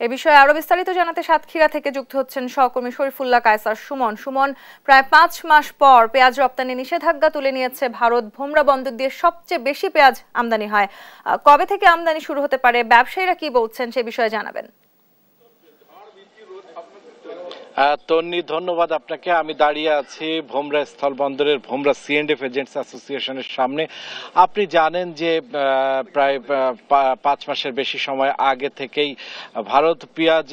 এ বিষয়ে আরো বিস্তারিত জানাতে সাতক্ষীরা থেকে যুক্ত হচ্ছেন সহকর্মী শরীফুল্লাহ কায়সার সুমন। সুমন, প্রায় 5 মাস পর পেঁয়াজ রপ্তানি নিষেধাজ্ঞা তুলে নিয়েছে ভারত। ভোমরা বন্দর দিয়ে সবচেয়ে বেশি পেঁয়াজ আমদানি হয়। কবে থেকে আমদানি শুরু হতে পারে, ব্যবসায়ীরা কি বলছেন সে বিষয়ে জানাবেন। তন্নি, ধন্যবাদ আপনাকে। আমি দাঁড়িয়ে আছি ভোমরা স্থলবন্দরের ভোমরা C&F এজেন্টস অ্যাসোসিয়েশনের সামনে। আপনি জানেন যে প্রায় 5 মাসের বেশি সময় আগে থেকেই ভারত পেঁয়াজ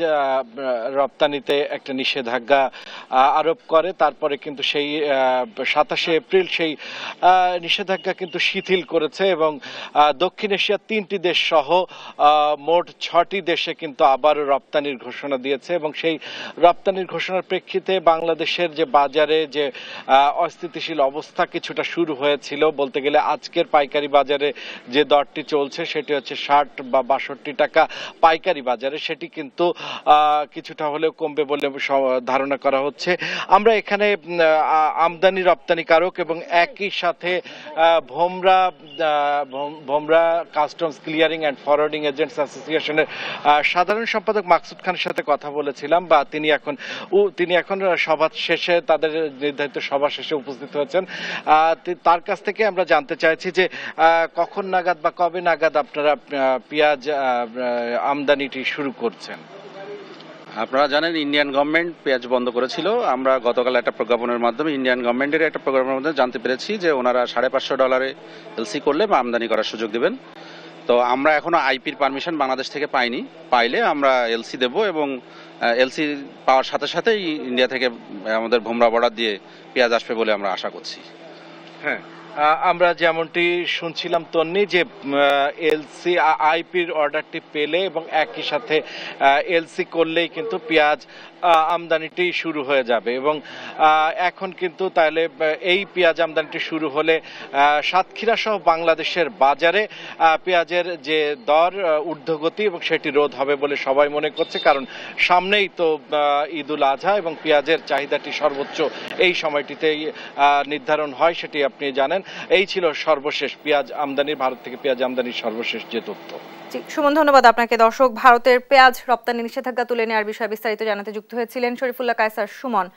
রপ্তানিতে একটা নিষেধাজ্ঞা আরোপ করে। তারপরে কিন্তু সেই 27শে এপ্রিল সেই নিষেধাজ্ঞা কিন্তু শিথিল করেছে এবং দক্ষিণ এশিয়ার 3টি দেশ সহ মোট 6টি দেশে কিন্তু আবারও রপ্তানির ঘোষণা দিয়েছে এবং সেই রপ্তানির ঘোষণার প্রেক্ষিতে বাংলাদেশের যে বাজারে যে অস্থিতিশীল অবস্থা কিছুটা শুরু হয়েছিল, বলতে গেলে আজকের পাইকারি বাজারে যে দরটি চলছে সেটি হচ্ছে 60 বা 62 টাকা পাইকারি বাজারে, সেটি কিন্তু কিছুটা হলেও কমবে বলে ধারণা করা হচ্ছে। আমরা এখানে আমদানি রপ্তানিকারক এবং একই সাথে Bhomra customs clearing and forwarding agents অ্যাসোসিয়েশনের সাধারণ সম্পাদক মাকসুদ খানের সাথে কথা বলেছিলাম, বা তিনি এখন সভা শেষে, তাদের নির্ধারিত সভা শেষে উপস্থিত হয়েছেন। তার কাছ থেকে আমরা জানতে চাইছি যে কখন নাগাদ বা কবে নাগাদ আপনারা পেঁয়াজ আমদানিটি শুরু করছেন। আপনারা জানেন ইন্ডিয়ান গভর্নমেন্ট পেঁয়াজ বন্ধ করেছিল। আমরা গতকাল একটা প্রজ্ঞাপনের মাধ্যমে ইন্ডিয়ান গভর্নমেন্টের একটা প্রজ্ঞাপনের মাধ্যমে জানতে পেরেছি যে ওনারা $550 এলসি করলে বা আমদানি করার সুযোগ দেবেন। তো আমরা এখনো আইপির পারমিশন বাংলাদেশ থেকে পাইনি। পাইলে আমরা এলসি দেব এবং এলসি পাওয়ার সাথে সাথেই ইন্ডিয়া থেকে আমাদের ভোমরা বর্ডার দিয়ে পেঁয়াজ আসবে বলে আমরা আশা করছি। হ্যাঁ, আমরা যেমনটি শুনছিলাম তন্নি, যে এলসি আইপির অর্ডারটি পেলে এবং একই সাথে এলসি করলেই কিন্তু পেঁয়াজ আমদানিটি শুরু হয়ে যাবে এবং এখন কিন্তু তাহলে এই পেঁয়াজ আমদানিটি শুরু হলে সাতক্ষীরা সহ বাংলাদেশের বাজারে পেঁয়াজের যে দর ঊর্ধ্বগতি এবং সেটি রোধ হবে বলে সবাই মনে করছে, কারণ সামনেই তো ঈদুল আজহা এবং পেঁয়াজের চাহিদাটি সর্বোচ্চ এই সময়টিতেই নির্ধারণ হয়, সেটি আপনি জানেন। এই ছিল সর্বশেষ পেঁয়াজ আমদানির, ভারত থেকে পেঁয়াজ আমদানির সর্বশেষ যে তথ্য। সুমন, ধন্যবাদ আপনাকে। দর্শক, ভারতের পেঁয়াজ রপ্তানি নিষেধাজ্ঞা তুলে নেওয়ার বিষয়ে বিস্তারিত জানাতে যুক্ত হয়েছিলেন শরীফুল্লাহ কায়সার সুমন।